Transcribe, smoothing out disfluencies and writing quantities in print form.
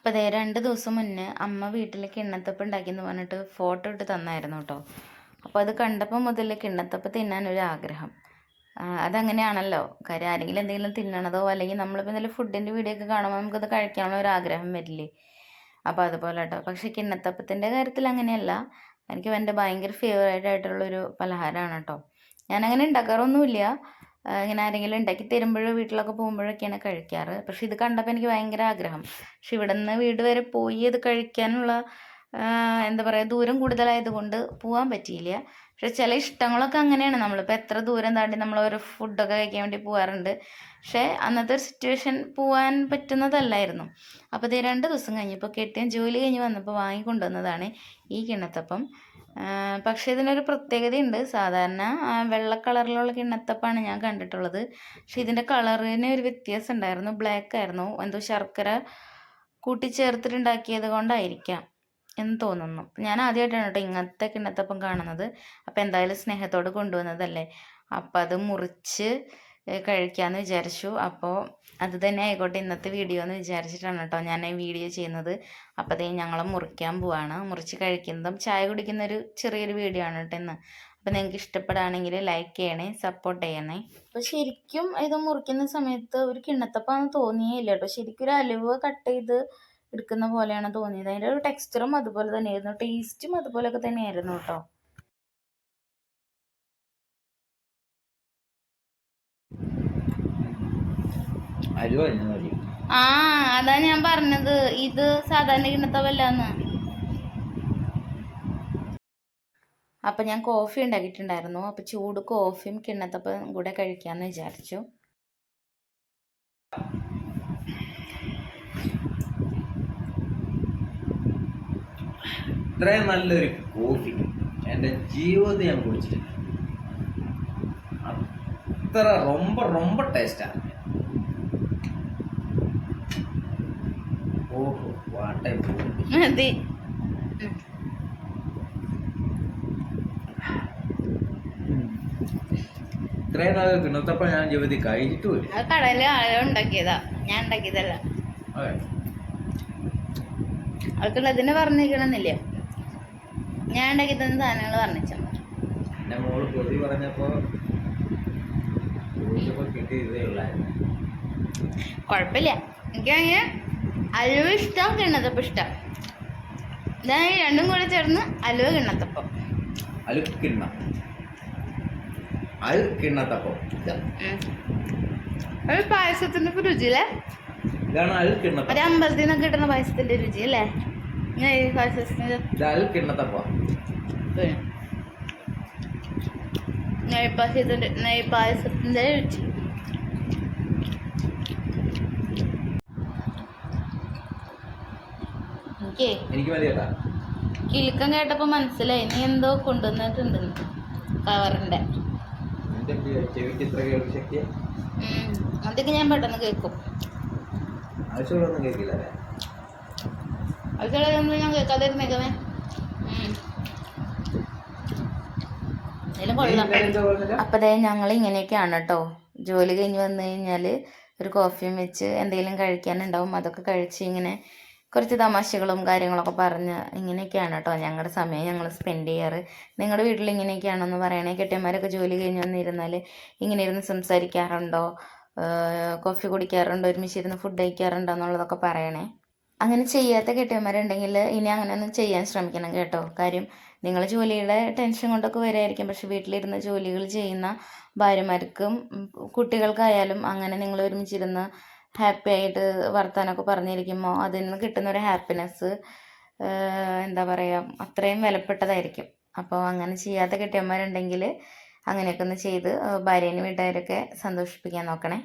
അപ്പോൾ ദേ 2 ദിവസം മുന്നേ അമ്മ വീട്ടിൽ കിണ്ണത്തപ്പം ഉണ്ടാക്കിയെന്ന് പറഞ്ഞിട്ട് ഫോട്ടോ ഇട്ട് തന്നായിരുന്നു കേട്ടോ. അപ്പോൾ അത് കണ്ടപ്പോൾ മുതൽ കിണ്ണത്തപ്പം തിന്നാനൊരു ആഗ്രഹം. അതങ്ങനെയാണല്ലോ, കാര്യം ആരെങ്കിലും എന്തെങ്കിലും തിന്നണതോ അല്ലെങ്കിൽ നമ്മളിപ്പോൾ എന്തെങ്കിലും ഫുഡിൻ്റെ വീഡിയോ ഒക്കെ കാണുമ്പോൾ നമുക്കത് കഴിക്കാനുള്ള ഒരു ആഗ്രഹം വരില്ലേ. അപ്പോൾ അതുപോലെ കേട്ടോ. പക്ഷേ കിണ്ണത്തപ്പത്തിൻ്റെ കാര്യത്തിൽ അങ്ങനെയല്ല. എനിക്ക് എൻ്റെ ഭയങ്കര ഫേവറേറ്റ് ആയിട്ടുള്ളൊരു പലഹാരമാണ് കേട്ടോ. ഞാനങ്ങനെ ഉണ്ടാക്കാറൊന്നുമില്ല. ഇങ്ങനെ ആരെങ്കിലും ഉണ്ടാക്കി തരുമ്പോഴോ വീട്ടിലൊക്കെ പോകുമ്പോഴൊക്കെയാണ് കഴിക്കാറ്. പക്ഷെ ഇത് കണ്ടപ്പോൾ എനിക്ക് ഭയങ്കര ആഗ്രഹം. പക്ഷെ ഇവിടെ നിന്ന് വീട് വരെ പോയി ഇത് കഴിക്കാനുള്ള എന്താ പറയുക, ദൂരം കൂടുതലായതുകൊണ്ട് പോകാൻ പറ്റിയില്ല. പക്ഷെ ചില ഇഷ്ടങ്ങളൊക്കെ അങ്ങനെയാണ്. നമ്മളിപ്പോൾ എത്ര ദൂരം താണ്ടി നമ്മൾ ഓരോ ഫുഡൊക്കെ കഴിക്കാൻ വേണ്ടി പോകാറുണ്ട്. പക്ഷേ അന്നത്തെ ഒരു സിറ്റുവേഷൻ പോകാൻ പറ്റുന്നതല്ലായിരുന്നു. അപ്പോൾ ഇത് 2 ദിവസം കഴിഞ്ഞപ്പോൾ കെട്ടിയൻ ജോലി കഴിഞ്ഞ് വന്നപ്പോൾ വാങ്ങിക്കൊണ്ടുവന്നതാണ് ഈ കിണ്ണത്തപ്പം. പക്ഷേ ഇതിനൊരു പ്രത്യേകതയുണ്ട്. സാധാരണ വെള്ള കളറിലുള്ള കിണ്ണത്തപ്പമാണ് ഞാൻ കണ്ടിട്ടുള്ളത്. പക്ഷെ ഇതിൻ്റെ കളറിന് ഒരു വ്യത്യാസം ഉണ്ടായിരുന്നു. ബ്ലാക്ക് ആയിരുന്നു. എന്തോ ശർക്കര കൂട്ടിച്ചേർത്തിട്ടുണ്ടാക്കിയത് കൊണ്ടായിരിക്കാം എന്ന് തോന്നുന്നു. ഞാൻ ആദ്യമായിട്ടാണ് കേട്ടോ ഇങ്ങനത്തെ കിണ്ണത്തപ്പം കാണുന്നത്. അപ്പോൾ എന്തായാലും സ്നേഹത്തോട് കൊണ്ടുവന്നതല്ലേ, അപ്പം അത് മുറിച്ച് കഴിക്കാമെന്ന് വിചാരിച്ചു. അപ്പോൾ അത് തന്നെ ആയിക്കോട്ടെ ഇന്നത്തെ വീഡിയോ എന്ന് വിചാരിച്ചിട്ടാണ് കേട്ടോ ഞാൻ ഈ വീഡിയോ ചെയ്യുന്നത്. അപ്പോൾ അതേ ഞങ്ങൾ മുറിക്കാൻ പോവാണ്. മുറിച്ച് കഴിക്കുന്നതും ചായ കുടിക്കുന്നൊരു ചെറിയൊരു വീഡിയോ ആണ് കേട്ടോ ഇന്ന്. അപ്പോൾ നിങ്ങൾക്ക് ഇഷ്ടപ്പെടുകയാണെങ്കിൽ ലൈക്ക് ചെയ്യണേ, സപ്പോർട്ട് ചെയ്യണേ. അപ്പോൾ ശരിക്കും ഇത് മുറിക്കുന്ന സമയത്ത് ഒരു കിണ്ണത്തപ്പാന്ന് തോന്നിയില്ല കേട്ടോ. ശരിക്കും ഒരു അലുവ കട്ട് ചെയ്ത് എടുക്കുന്ന പോലെയാണ് തോന്നിയത്. അതിൻ്റെ ഒരു ടെക്സ്ചറും അതുപോലെ തന്നെയായിരുന്നു, ടേസ്റ്റും അതുപോലെയൊക്കെ തന്നെയായിരുന്നു കേട്ടോ. അതാ ഞാൻ പറഞ്ഞത്, ഇത് സാധാരണ കിണ്ണത്തപ്പല്ലാന്ന്. അപ്പൊ ഞാൻ കോഫി ഉണ്ടാക്കിയിട്ടുണ്ടായിരുന്നു. അപ്പൊ ചൂട് കോഫിയും കിണ്ണത്തപ്പം കൂടെ കഴിക്കാന്ന് വിചാരിച്ചു. ഇത്രയും നല്ലൊരു കോഫി എൻ്റെ ജീവിതത്തിൽ ഞാൻ കുടിച്ചിട്ടില്ല. അത്ര ரொம்ப ரொம்ப ടേസ്റ്റാണ്. ഓഹോ വാട്ടേ മതി. ഇത്രയും നല്ല കിണ്ണത്തപ്പം ഞാൻ ജീവിതത്തിൽ കഴിച്ചിട്ടുമില്ല. അത് കടയിലെ ആളുകൾ ഉണ്ടാക്കിയതാ, ഞാൻ ഉണ്ടാക്കിയതല്ല. അവർക്കുള്ളതിനെ പറഞ്ഞിരിക്കണമെന്നില്ല, ഞാൻ ഉണ്ടാക്കി തന്ന സാധനങ്ങൾ പറഞ്ഞാൽ. എൻ്റെ മോള് പൊതി പറഞ്ഞപ്പോൾ കിട്ടിയതേ ഉള്ളായിരുന്നു. കുഴപ്പമില്ല. എനിക്കാണെങ്കിൽ അലുവ ഇഷ്ടം, കിണ്ണത്തപ്പം ഇഷ്ടം. ഞാൻ ഈ രണ്ടും കൂടെ ചേർന്ന് അലുവ കിണ്ണത്തപ്പം. കിണ്ണത്തപ്പം ഒരു പായസത്തിന്റെ രുചിയില്ലേ, ഒരു അമ്പലത്തിൽ നിന്നൊക്കെ കിട്ടുന്ന പായസത്തിന്റെ രുചി അല്ലേ. നെയ്പായസത്തിന്റെ രുചി. കിലുക്കം കേട്ടപ്പോ മനസ്സിലായി നീ എന്തോ കൊണ്ടുവന്നിട്ടുണ്ട് കവറിന്റെ. അതൊക്കെ ഞാൻ പെട്ടെന്ന് കേൾക്കും. ആവശ്യമുള്ളതൊന്നും ഞാൻ കേൾക്കാതിരുന്നേക്കവേ. അപ്പൊ അതെ ഞങ്ങൾ ഇങ്ങനെയൊക്കെയാണ് കേട്ടോ. ജോലി കഴിഞ്ഞ് വന്നു കഴിഞ്ഞാൽ ഒരു കോഫിയും വെച്ച് എന്തെങ്കിലും കഴിക്കാനുണ്ടാവും. അതൊക്കെ കഴിച്ച് ഇങ്ങനെ കുറച്ച് തമാശകളും കാര്യങ്ങളൊക്കെ പറഞ്ഞ് ഇങ്ങനെയൊക്കെയാണ് കേട്ടോ ഞങ്ങളുടെ സമയം ഞങ്ങൾ സ്പെൻഡ് ചെയ്യാറ്. നിങ്ങളുടെ വീട്ടിൽ ഇങ്ങനെയൊക്കെയാണെന്ന് പറയണേ. കെട്ടിയന്മാരൊക്കെ ജോലി കഴിഞ്ഞ് വന്നിരുന്നാൽ ഇങ്ങനെ ഇരുന്ന് സംസാരിക്കാറുണ്ടോ, കോഫി കുടിക്കാറുണ്ടോ, ഒരുമിച്ചിരുന്ന് ഫുഡ് കഴിക്കാറുണ്ടോ എന്നുള്ളതൊക്കെ പറയണേ. അങ്ങനെ ചെയ്യാത്ത കെട്ടിയന്മാരുണ്ടെങ്കിൽ ഇനി അങ്ങനെ ഒന്നും ചെയ്യാൻ ശ്രമിക്കണം കേട്ടോ. കാര്യം നിങ്ങൾ ജോലിയുടെ ടെൻഷൻ കൊണ്ടൊക്കെ വരുമായിരിക്കും. പക്ഷെ വീട്ടിലിരുന്ന് ജോലികൾ ചെയ്യുന്ന ഭാര്യമാർക്കും കുട്ടികൾക്കായാലും അങ്ങനെ നിങ്ങൾ ഒരുമിച്ചിരുന്ന് ഹാപ്പി ആയിട്ട് വർത്താനമൊക്കെ പറഞ്ഞിരിക്കുമ്പോൾ അതിൽ നിന്ന് കിട്ടുന്നൊരു ഹാപ്പിനെസ് എന്താ പറയുക, അത്രയും വിലപ്പെട്ടതായിരിക്കും. അപ്പോൾ അങ്ങനെ ചെയ്യാത്ത കെട്ടിയന്മാരുണ്ടെങ്കിൽ അങ്ങനെയൊക്കെ ഒന്ന് ചെയ്ത് ഭാര്യേനെ വീട്ടുകാരൊക്കെ സന്തോഷിപ്പിക്കാൻ നോക്കണേ.